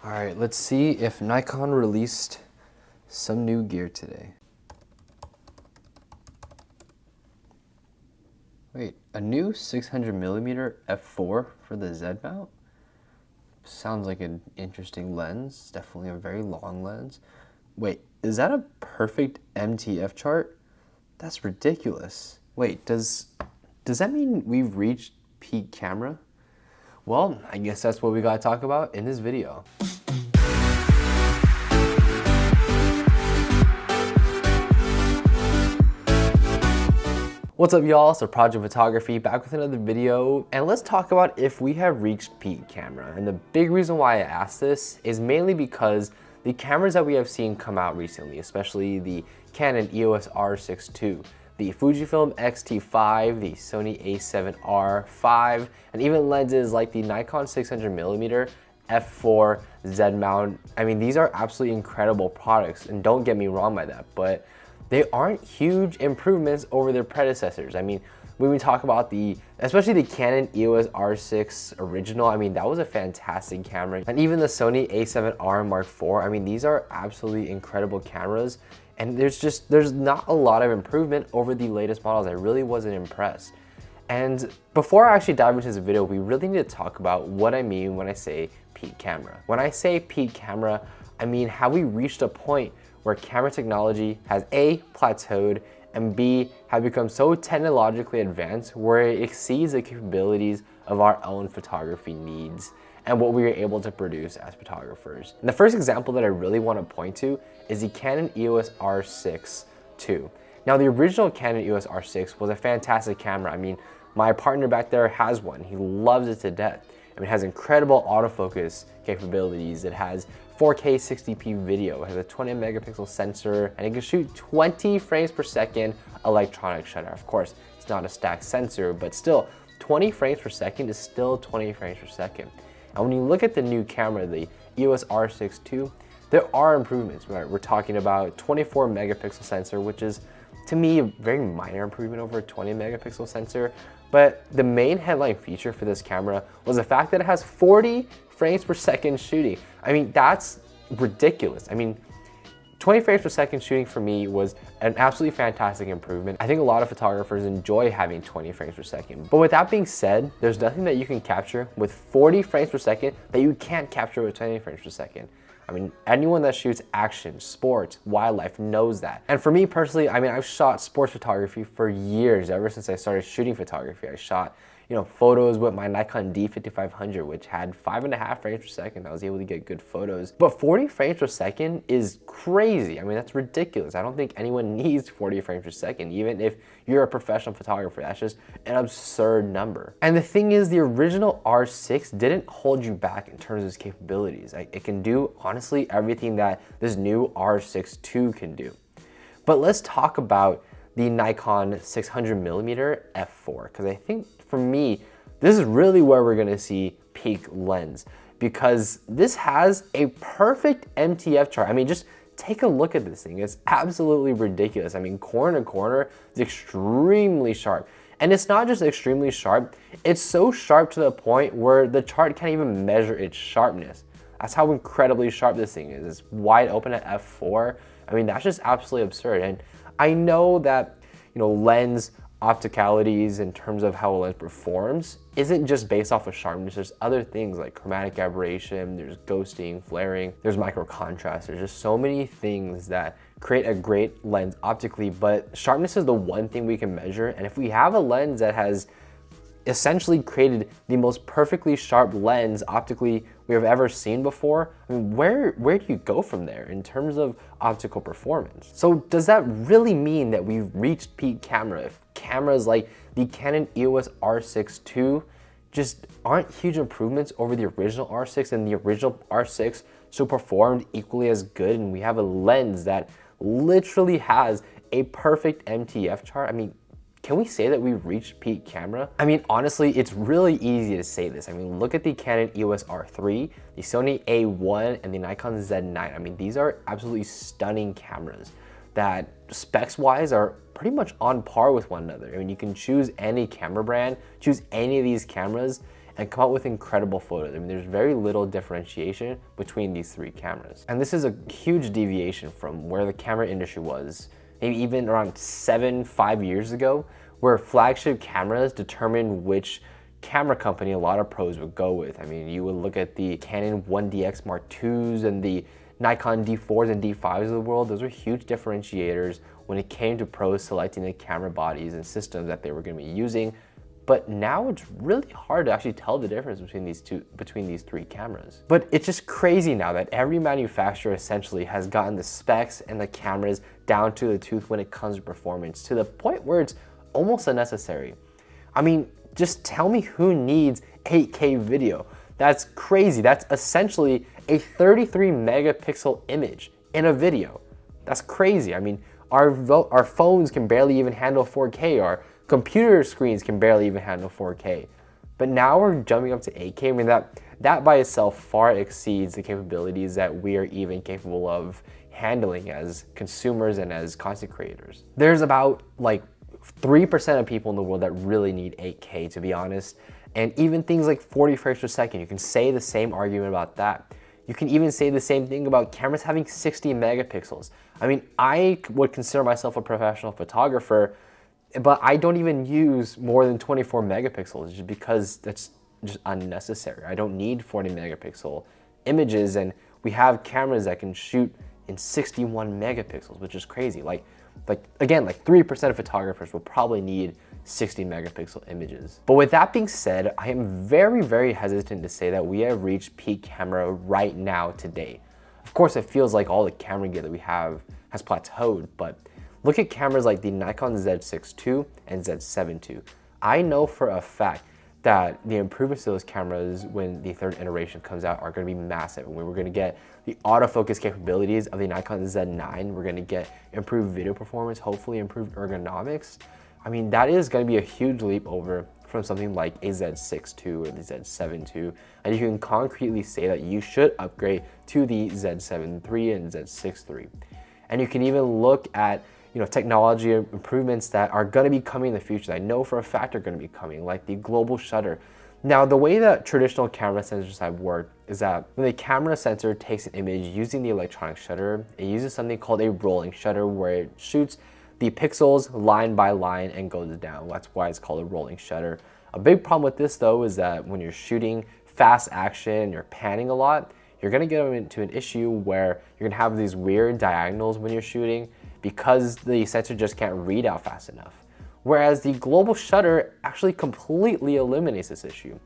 All right, let's see if Nikon released some new gear today. Wait, a new 600mm f4 for the Z mount? Sounds like an interesting lens. It's definitely a very long lens. Wait, is that a perfect MTF chart? That's ridiculous. Wait, does that mean we've reached peak camera? Well, I guess that's what we gotta talk about in this video. What's up, y'all? So Project Photography back with another video, and let's talk about if we have reached peak camera. And the big reason why I asked this is mainly because the cameras that we have seen come out recently, especially the Canon EOS R6 II, the Fujifilm X-T5, the Sony a7R5, and even lenses like the Nikon 600mm f4 Z mount. I mean, these are absolutely incredible products, and don't get me wrong by that, but they aren't huge improvements over their predecessors. I mean, when we talk about especially the Canon EOS R6 original, I mean, that was a fantastic camera. And even the Sony a7R Mark IV, I mean, these are absolutely incredible cameras. And there's not a lot of improvement over the latest models. I really wasn't impressed. And before I actually dive into this video, we really need to talk about what I mean when I say peak camera. When I say peak camera, I mean, have we reached a point where camera technology has A, plateaued, and B, have become so technologically advanced where it exceeds the capabilities of our own photography needs and what we are able to produce as photographers. And the first example that I really want to point to is the Canon EOS R6 II. Now, the original Canon EOS R6 was a fantastic camera. I mean, my partner back there has one. He loves it to death. I mean, it has incredible autofocus capabilities. It has 4K 60p video. It has a 20 megapixel sensor, and it can shoot 20 frames per second electronic shutter. Of course, it's not a stacked sensor, but still, 20 frames per second is still 20 frames per second. And when you look at the new camera, the EOS R6 II, there are improvements. Right? We're talking about 24 megapixel sensor, which is, to me, a very minor improvement over a 20 megapixel sensor. But the main headline feature for this camera was the fact that it has 40 frames per second shooting. I mean, that's ridiculous. I mean, 20 frames per second shooting for me was an absolutely fantastic improvement. I think a lot of photographers enjoy having 20 frames per second. But with that being said, there's nothing that you can capture with 40 frames per second that you can't capture with 20 frames per second. I mean, anyone that shoots action, sports, wildlife knows that. And for me personally, I mean, I've shot sports photography for years. Ever since I started shooting photography, I shot, photos with my Nikon D5500, which had 5.5 frames per second. I was able to get good photos. But 40 frames per second is crazy. I mean, that's ridiculous. I don't think anyone needs 40 frames per second, even if you're a professional photographer. That's just an absurd number. And the thing is, the original R6 didn't hold you back in terms of its capabilities. It can do, honestly, everything that this new R6 II can do. But let's talk about the Nikon 600mm f4, because I think for me, this is really where we're gonna see peak lens, because this has a perfect MTF chart. I mean, just take a look at this thing. It's absolutely ridiculous. I mean, corner to corner, it's extremely sharp. And it's not just extremely sharp, it's so sharp to the point where the chart can't even measure its sharpness. That's how incredibly sharp this thing is. It's wide open at f4. I mean, that's just absolutely absurd. And I know that, lens opticalities in terms of how a lens performs isn't just based off of sharpness. There's other things like chromatic aberration, there's ghosting, flaring, there's micro contrast. There's just so many things that create a great lens optically, but sharpness is the one thing we can measure. And if we have a lens that has essentially created the most perfectly sharp lens optically we have ever seen before, I mean, where do you go from there in terms of optical performance? So does that really mean that we've reached peak camera if cameras like the Canon EOS R6 II just aren't huge improvements over the original R6, and the original R6 still performed equally as good, and we have a lens that literally has a perfect MTF chart? I mean, can we say that we've reached peak camera? I mean, honestly, it's really easy to say this. I mean, look at the Canon EOS R3, the Sony A1, and the Nikon Z9. I mean, these are absolutely stunning cameras that specs-wise are pretty much on par with one another. I mean, you can choose any camera brand, choose any of these cameras, and come out with incredible photos. I mean, there's very little differentiation between these three cameras. And this is a huge deviation from where the camera industry was, maybe even around 5 years ago, where flagship cameras determined which camera company a lot of pros would go with. I mean, you would look at the Canon 1DX Mark IIs and the Nikon D4s and D5s of the world. Those were huge differentiators when it came to pros selecting the camera bodies and systems that they were going to be using. But now it's really hard to actually tell the difference between these three cameras. But it's just crazy now that every manufacturer essentially has gotten the specs and the cameras down to the tooth when it comes to performance, to the point where it's almost unnecessary. I mean, just tell me who needs 8K video. That's crazy. That's essentially a 33 megapixel image in a video. That's crazy. I mean, our phones can barely even handle 4K. Our computer screens can barely even handle 4K. But now we're jumping up to 8K. I mean, that by itself far exceeds the capabilities that we are even capable of handling as consumers and as content creators. There's about like 3% of people in the world that really need 8K, to be honest. And even things like 40 frames per second, you can say the same argument about that. You can even say the same thing about cameras having 60 megapixels. I mean, I would consider myself a professional photographer, but I don't even use more than 24 megapixels just because that's just unnecessary. I don't need 40 megapixel images, and we have cameras that can shoot in 61 megapixels, which is crazy. Like 3% of photographers will probably need 60 megapixel images. But with that being said, I am very, very hesitant to say that we have reached peak camera right now today. Of course, it feels like all the camera gear that we have has plateaued, but look at cameras like the Nikon Z6 II and Z7 II. I know for a fact that the improvements to those cameras when the third iteration comes out are going to be massive. When we're going to get the autofocus capabilities of the Nikon Z9, we're going to get improved video performance, hopefully improved ergonomics. I memean, that is going to be a huge leap over from something like a Z6 II or the Z7 II, and you can concretely say that you should upgrade to the Z7 III and Z6 III. And you can even look at technology improvements that are going to be coming in the future that I know for a fact are going to be coming, like the global shutter. Now, the way that traditional camera sensors have worked is that when the camera sensor takes an image using the electronic shutter, it uses something called a rolling shutter, where it shoots the pixels line by line and goes down. That's why it's called a rolling shutter. A big problem with this, though, is that when you're shooting fast action and you're panning a lot, you're going to get into an issue where you're going to have these weird diagonals when you're shooting because the sensor just can't read out fast enough. Whereas the global shutter actually completely eliminates this issue.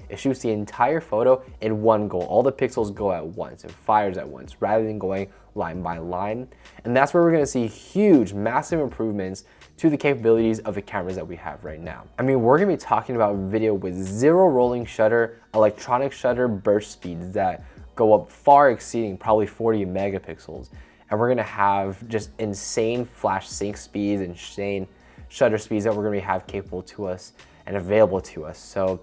It shoots the entire photo in one go. All the pixels go at once and fires at once rather than going line by line. And that's where we're going to see huge, massive improvements to the capabilities of the cameras that we have right now. I mean, we're going to be talking about video with zero rolling shutter, electronic shutter burst speeds that go up far exceeding probably 40 megapixels. And we're going to have just insane flash sync speeds, insane shutter speeds that we're going to have capable to us and available to us. So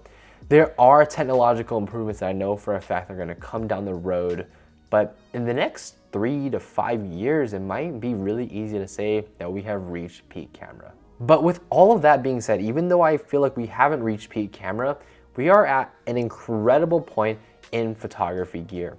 there are technological improvements that I know for a fact are going to come down the road, but in the next 3 to 5 years, it might be really easy to say that we have reached peak camera. But with all of that being said, even though I feel like we haven't reached peak camera, we are at an incredible point in photography gear.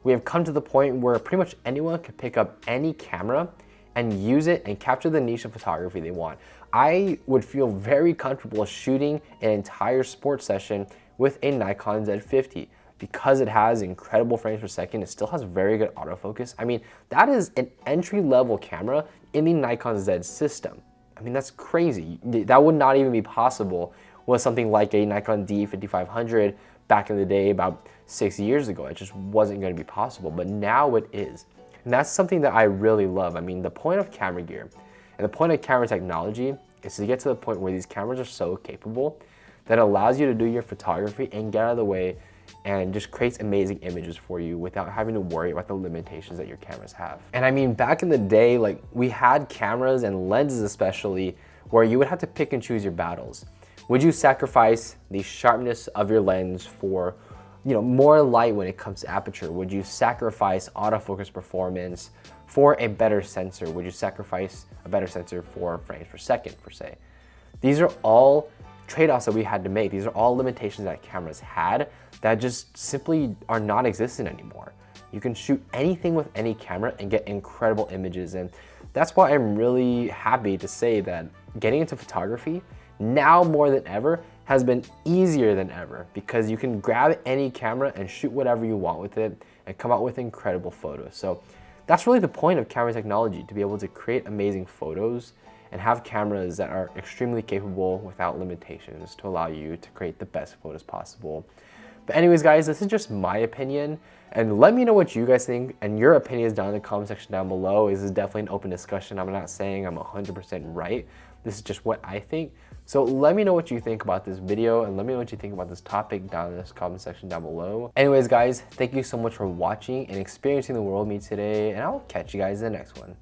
We have come to the point where pretty much anyone can pick up any camera and use it and capture the niche of photography they want. I would feel very comfortable shooting an entire sports session with a Nikon Z50 because it has incredible frames per second. It still has very good autofocus. I mean, that is an entry-level camera in the Nikon Z system. I mean, that's crazy. That would not even be possible with something like a Nikon D5500 back in the day about 6 years ago. It just wasn't going to be possible, but now it is. And that's something that I really love. I mean, the point of camera gear and the point of camera technology is to get to the point where these cameras are so capable that it allows you to do your photography and get out of the way and just creates amazing images for you without having to worry about the limitations that your cameras have. And I mean, back in the day, like, we had cameras and lenses especially where you would have to pick and choose your battles. Would you sacrifice the sharpness of your lens for more light when it comes to aperture? Would you sacrifice autofocus performance for a better sensor? Would you sacrifice a better sensor for frames per second, per se? These are all trade-offs that we had to make. These are all limitations that cameras had that just simply are non-existent anymore. You can shoot anything with any camera and get incredible images, and that's why I'm really happy to say that getting into photography now more than ever has been easier than ever, because you can grab any camera and shoot whatever you want with it and come out with incredible photos. So that's really the point of camera technology, to be able to create amazing photos and have cameras that are extremely capable without limitations to allow you to create the best photos possible. But anyways, guys, this is just my opinion, and let me know what you guys think and your opinions down in the comment section down below. This is definitely an open discussion. I'm not saying I'm 100% right. This is just what I think. So let me know what you think about this video, and let me know what you think about this topic down in this comment section down below. Anyways, guys, thank you so much for watching and experiencing the world with me today, and I'll catch you guys in the next one.